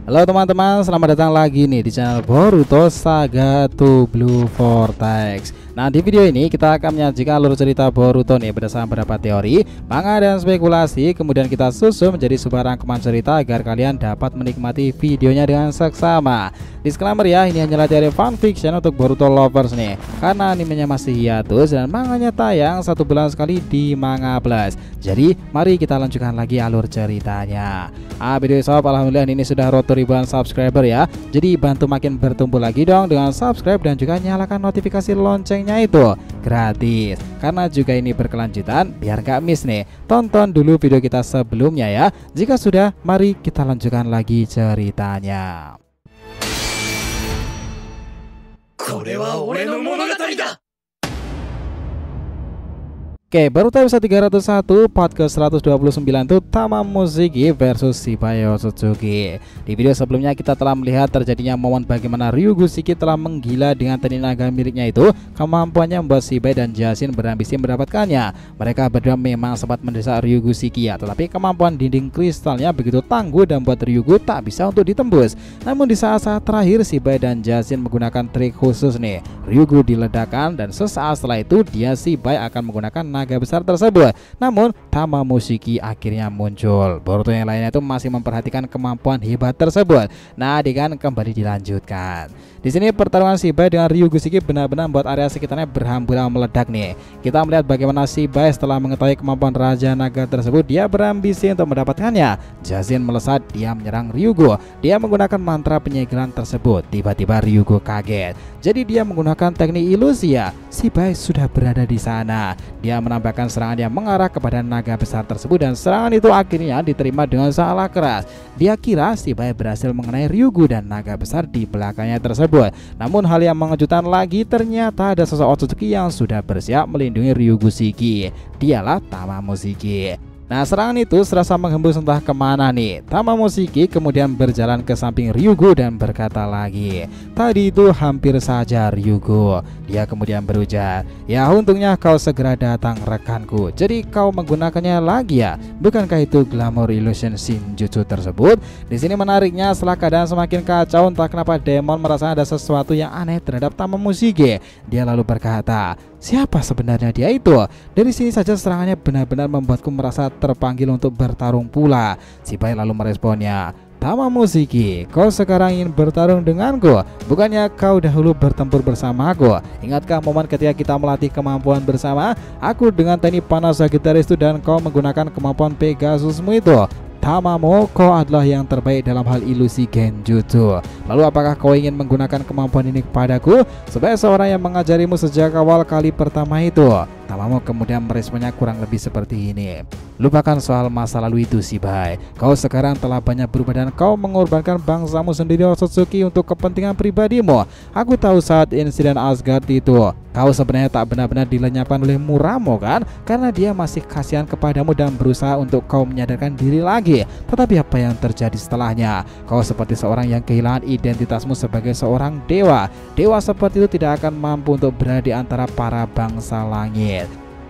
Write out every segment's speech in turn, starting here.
Halo teman-teman, selamat datang lagi nih di channel Boruto Saga to Blue Vortex. Nah, di video ini kita akan menyajikan alur cerita Boruto nih berdasarkan beberapa teori, manga dan spekulasi. Kemudian kita susun menjadi sebuah rangkuman cerita agar kalian dapat menikmati videonya dengan seksama. Disclaimer ya, ini hanyalah teori fanfiction untuk Boruto lovers nih, karena animenya masih hiatus dan manganya tayang 1 bulan sekali di Manga Plus. Jadi mari kita lanjutkan lagi alur ceritanya. Video sob, alhamdulillah ini sudah road to ribuan subscriber ya. Jadi bantu makin bertumbuh lagi dong dengan subscribe dan juga nyalakan notifikasi loncengnya itu gratis. Karena juga ini berkelanjutan biar gak miss nih. Tonton dulu video kita sebelumnya ya. Jika sudah, mari kita lanjutkan lagi ceritanya. Oke, Boruto episode 301 part ke 129 itu Tamamushiki versus Shibai Otsutsuki. Di video sebelumnya kita telah melihat terjadinya momen bagaimana Ryugushiki telah menggila dengan tenaga miliknya itu. Kemampuannya membuat Shibai dan Jashin berambisi mendapatkannya. Mereka berdua memang sempat mendesak Ryugushiki ya, tetapi kemampuan dinding kristalnya begitu tangguh dan membuat Ryugu tak bisa untuk ditembus. Namun di saat-saat terakhir Shibai dan Jashin menggunakan trik khusus nih. Ryugu diledakkan dan sesaat setelah itu Shibai akan menggunakan naga besar tersebut. Namun Tamamushiki akhirnya muncul. Boruto yang lainnya itu masih memperhatikan kemampuan hebat tersebut. Nah, adegan kembali dilanjutkan. Di sini pertarungan Shibai dengan Ryugushiki benar-benar membuat area sekitarnya berhamburan meledak nih. Kita melihat bagaimana Shibai setelah mengetahui kemampuan Raja Naga tersebut, dia berambisi untuk mendapatkannya. Jashin melesat, dia menyerang Ryugu. Dia menggunakan mantra penyegelan tersebut. Tiba-tiba Ryugu kaget. Jadi dia menggunakan teknik ilusi ya. Shibai sudah berada di sana. Dia menambahkan serangan yang mengarah kepada naga besar tersebut dan serangan itu akhirnya diterima dengan sangat keras. Dia kira Shibai berhasil mengenai Ryugu dan naga besar di belakangnya tersebut. Namun hal yang mengejutkan lagi, ternyata ada sosok Otsutsuki yang sudah bersiap melindungi Ryugushiki. Dialah Tamamushiki. Nah, serangan itu serasa menghembus entah kemana nih. Tamamushiki kemudian berjalan ke samping Ryugu dan berkata lagi, "Tadi itu hampir saja Ryugu." Dia kemudian berujar, "Ya untungnya kau segera datang rekanku. Jadi kau menggunakannya lagi ya? Bukankah itu glamour illusion Shinjutsu tersebut?" Di sini menariknya, setelah keadaan semakin kacau, entah kenapa Demon merasa ada sesuatu yang aneh terhadap Tamamushiki. Dia lalu berkata, "Siapa sebenarnya dia itu?" Dari sini saja serangannya benar-benar membuatku merasa terpanggil untuk bertarung pula. Shibai lalu meresponnya, "Tamamushiki, kau sekarang ingin bertarung denganku? Bukannya kau dahulu bertempur bersamaku? Ingatkah momen ketika kita melatih kemampuan bersama? Aku dengan teknik panas Sagittarius itu dan kau menggunakan kemampuan Pegasusmu itu. Tamamo, kau adalah yang terbaik dalam hal ilusi genjutsu. Lalu apakah kau ingin menggunakan kemampuan ini kepadaku sebagai seorang yang mengajarimu sejak awal kali pertama itu?" Tamamo kemudian meresponnya kurang lebih seperti ini, "Lupakan soal masa lalu itu Shibai. Kau sekarang telah banyak berubah dan kau mengorbankan bangsamu sendiri Otsutsuki untuk kepentingan pribadimu. Aku tahu saat insiden Asgard itu kau sebenarnya tak benar-benar dilenyapkan oleh Muramo kan? Karena dia masih kasihan kepadamu dan berusaha untuk kau menyadarkan diri lagi. Tetapi apa yang terjadi setelahnya? Kau seperti seorang yang kehilangan identitasmu sebagai seorang dewa. Dewa seperti itu tidak akan mampu untuk berada di antara para bangsa langit.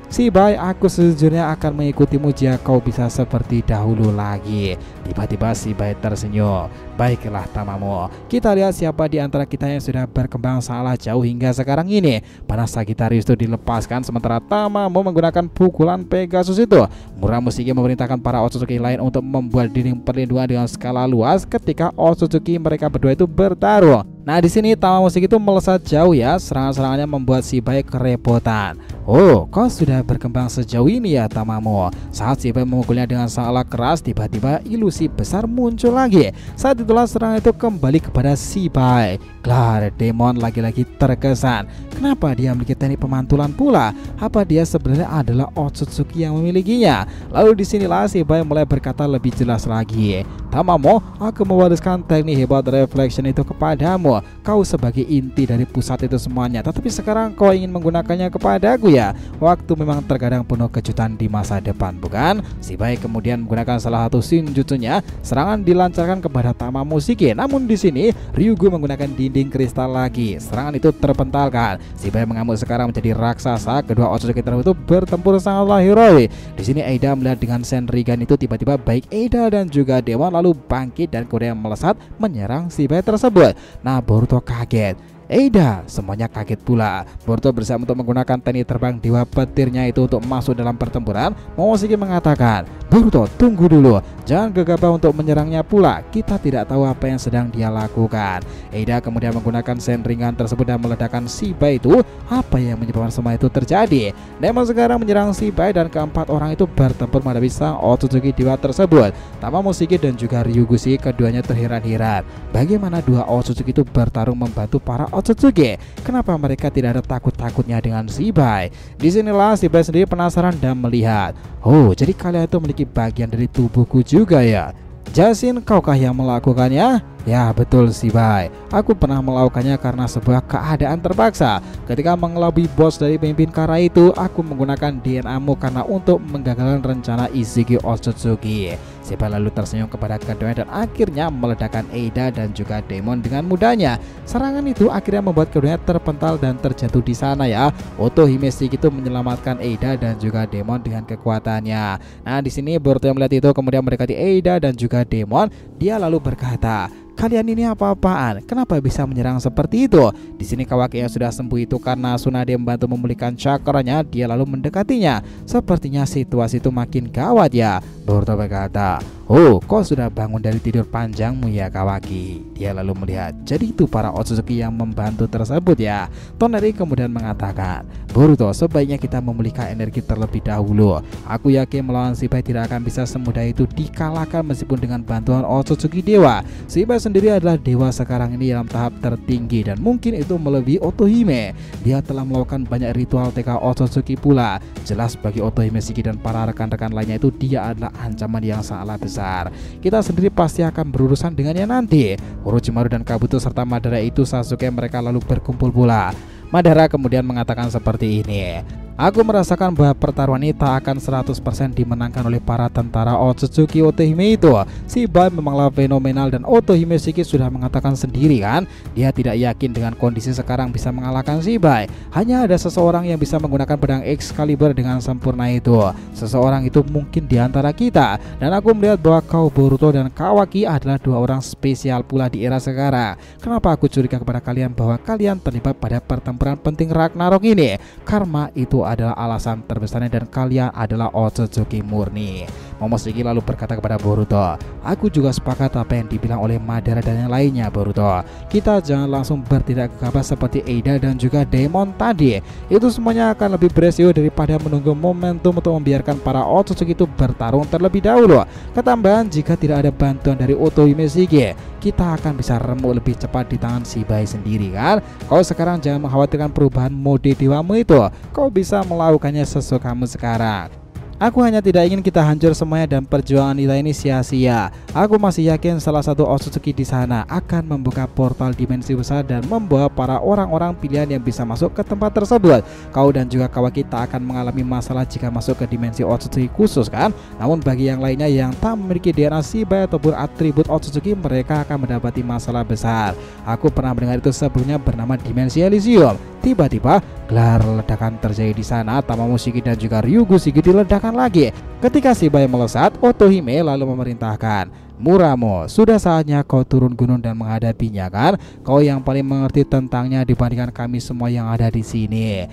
Shibai, aku sejujurnya akan mengikutimu jika kau bisa seperti dahulu lagi." Tiba-tiba Shibai tersenyum. "Baiklah Tamamo, kita lihat siapa di antara kita yang sudah berkembang salah jauh hingga sekarang ini." Panas Sagittarius itu dilepaskan sementara Tamamo menggunakan pukulan Pegasus itu. Muramushiki memerintahkan para Otsutsuki lain untuk membuat dinding perlindungan dengan skala luas ketika Otsutsuki mereka berdua itu bertarung. Nah, di sini Tamamushiki itu melesat jauh ya. Serangan-serangannya membuat Shibai kerepotan. "Oh, kau sudah berkembang sejauh ini ya Tamamo." Saat Shibai memukulnya dengan sangat keras, tiba-tiba ilusi besar muncul lagi. Saat itulah serangan itu kembali kepada Shibai. Klar, Demon lagi-lagi terkesan. Kenapa dia memiliki teknik pemantulan pula? Apa dia sebenarnya adalah Otsutsuki yang memilikinya? Lalu disinilah Shibai mulai berkata lebih jelas lagi, "Tamamo, aku mewariskan teknik hebat reflection itu kepadamu. Kau sebagai inti dari pusat itu semuanya, tetapi sekarang kau ingin menggunakannya kepadaku ya? Waktu memang terkadang penuh kejutan di masa depan, bukan?" Shibai kemudian menggunakan salah satu Shinjutsunya. Serangan dilancarkan kepada Tamamushiki. Namun di sini Ryugu menggunakan dinding kristal lagi. Serangan itu terpentalkan. Shibai mengamuk sekarang menjadi raksasa. Kedua Otsutsuki itu bertempur sangatlah heroik. Di sini Eida melihat dengan Senrigan itu tiba-tiba baik Eida dan juga Demon lalu lalu bangkit dan kemudian melesat menyerang Shibai tersebut. Nah, Boruto kaget. Eida semuanya kaget pula. Boruto berusaha untuk menggunakan teknik terbang dewa petirnya itu untuk masuk dalam pertempuran. Momoshiki mengatakan, "Boruto, tunggu dulu, jangan gegabah untuk menyerangnya pula. Kita tidak tahu apa yang sedang dia lakukan." Eida kemudian menggunakan sen ringan tersebut dan meledakkan Shibai itu. Apa yang menyebabkan semua itu terjadi? Demon sekarang menyerang Shibai dan keempat orang itu bertempur menghadapi sang Otsutsuki dewa tersebut. Tamamushiki dan juga Ryugushi keduanya terheran-heran. Bagaimana dua Otsutsuki itu bertarung membantu para Otsutsuki? Kenapa mereka tidak ada takut-takutnya dengan Shibai? Disinilah Shibai sendiri penasaran dan melihat, "Oh, jadi kalian itu memiliki bagian dari tubuhku juga ya? Jasin, kaukah yang melakukannya?" "Ya betul Shibai, aku pernah melakukannya karena sebuah keadaan terpaksa. Ketika mengelabui bos dari pemimpin Kara itu, aku menggunakan DNA-mu karena untuk menggagalkan rencana Iziki Otsutsuki." Shibai lalu tersenyum kepada keduanya dan akhirnya meledakkan Eida dan juga Demon dengan mudahnya. Serangan itu akhirnya membuat keduanya terpental dan terjatuh di sana ya. Otohime Shiki itu menyelamatkan Eida dan juga Demon dengan kekuatannya. Nah, di sini Boruto yang melihat itu kemudian mendekati Eida dan juga Demon. Dia lalu berkata, "Kalian ini apa-apaan? Kenapa bisa menyerang seperti itu?" Di sini Kawaki yang sudah sembuh itu karena Tsunade membantu memulihkan cakranya, dia lalu mendekatinya. Sepertinya situasi itu makin gawat ya. Boruto berkata, "Oh, kau sudah bangun dari tidur panjangmu ya Kawaki." Dia lalu melihat, jadi itu para Otsutsuki yang membantu tersebut ya. Toneri kemudian mengatakan, "Boruto, sebaiknya kita memulihkan energi terlebih dahulu. Aku yakin melawan Shibai tidak akan bisa semudah itu dikalahkan meskipun dengan bantuan Otsutsuki dewa. Shibai sendiri adalah dewa sekarang ini dalam tahap tertinggi dan mungkin itu melebihi Otohime. Dia telah melakukan banyak ritual TK Otsutsuki pula. Jelas bagi Otohime Shiki dan para rekan-rekan lainnya itu dia adalah ancaman yang sangatlah besar. Kita sendiri pasti akan berurusan dengannya nanti." Orochimaru dan Kabuto serta Madara itu Sasuke mereka lalu berkumpul pula. Madara kemudian mengatakan seperti ini, "Aku merasakan bahwa pertarungan ini tak akan 100% dimenangkan oleh para tentara Otsutsuki Otohime itu. Shibai memanglah fenomenal dan Otohime Shiki sudah mengatakan sendiri kan, dia tidak yakin dengan kondisi sekarang bisa mengalahkan Shibai. Hanya ada seseorang yang bisa menggunakan pedang Excalibur dengan sempurna itu. Seseorang itu mungkin di antara kita. Dan aku melihat bahwa kau Boruto dan Kawaki adalah dua orang spesial pula di era sekarang. Kenapa aku curiga kepada kalian bahwa kalian terlibat pada pertempuran penting Ragnarok ini? Karma itu adalah alasan terbesarnya dan kalian adalah Otsutsuki murni." Momoshiki lalu berkata kepada Boruto, "Aku juga sepakat apa yang dibilang oleh Madara dan yang lainnya Boruto. Kita jangan langsung bertindak gegabah seperti Eida dan juga Demon tadi. Itu semuanya akan lebih beresiko daripada menunggu momentum untuk membiarkan para Otsutsuki itu bertarung terlebih dahulu. Ketambahan jika tidak ada bantuan dari Otohime Shiki, kita akan bisa remuk lebih cepat di tangan Shibai sendiri kan. Kau sekarang jangan mengkhawatirkan perubahan mode dewamu itu. Kau bisa melakukannya sesukamu sekarang. Aku hanya tidak ingin kita hancur semuanya dan perjuangan kita ini sia-sia. Aku masih yakin salah satu Otsutsuki di sana akan membuka portal dimensi besar dan membawa para orang-orang pilihan yang bisa masuk ke tempat tersebut. Kau dan juga Kawaki tak akan mengalami masalah jika masuk ke dimensi Otsutsuki khusus kan. Namun bagi yang lainnya yang tak memiliki DNA Shibai ataupun atribut Otsutsuki, mereka akan mendapati masalah besar. Aku pernah mendengar itu sebelumnya bernama dimensi Elysium." Tiba-tiba gelar ledakan terjadi di sana. Tamamushiki dan juga Ryugushi diledakkan lagi. Ketika Shibai melesat, Otohime lalu memerintahkan, "Muramo, sudah saatnya kau turun gunung dan menghadapinya kan? Kau yang paling mengerti tentangnya dibandingkan kami semua yang ada di sini."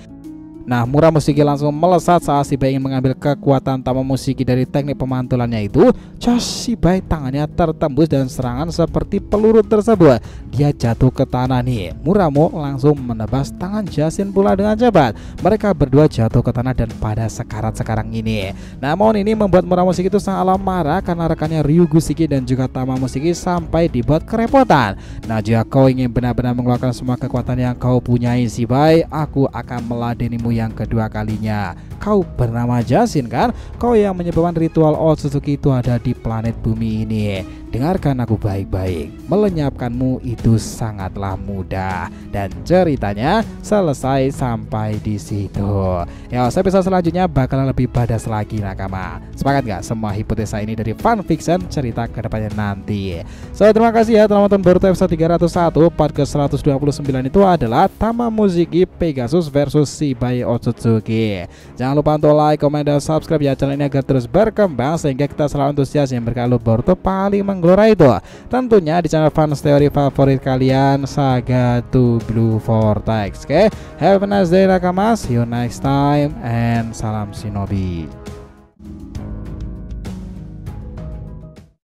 Nah, Muramushiki langsung melesat saat Shibai ingin mengambil kekuatan Tamamushiki dari teknik pemantulannya itu. Shibai tangannya tertembus dan serangan seperti peluru tersebut. Dia jatuh ke tanah nih. Muramo langsung menebas tangan Jasin pula dengan cepat. Mereka berdua jatuh ke tanah dan pada sekarat sekarang ini. Namun ini membuat Muramushiki itu sangatlah marah karena rekannya Ryugushiki dan juga Tamamushiki sampai dibuat kerepotan. Nah, jika kau ingin benar-benar mengeluarkan semua kekuatan yang kau punyai Shibai, aku akan meladenimu yang kedua kalinya. Kau bernama Jasin kan? Kau yang menyebabkan ritual Otsutsuki itu ada di planet bumi ini. Dengarkan aku baik-baik. Melenyapkanmu itu sangatlah mudah dan ceritanya selesai sampai di situ. Ya, episode selanjutnya bakalan lebih badas lagi nakama. Sepakat gak semua hipotesa ini dari fanfiction cerita kedepannya nanti? So, terima kasih ya telah menonton Boruto episode 301. Part ke 129 itu adalah Tamamushiki Pegasus versus Shibai Otsutsuki. Jangan lupa untuk like, komen, dan subscribe ya channel ini agar terus berkembang sehingga kita selalu antusias yang berkalu Boruto paling menggelora itu tentunya di channel fans teori favorit kalian, Saga to Blue Vortex. Oke, have a nice day Nakamas, see you next time and salam shinobi.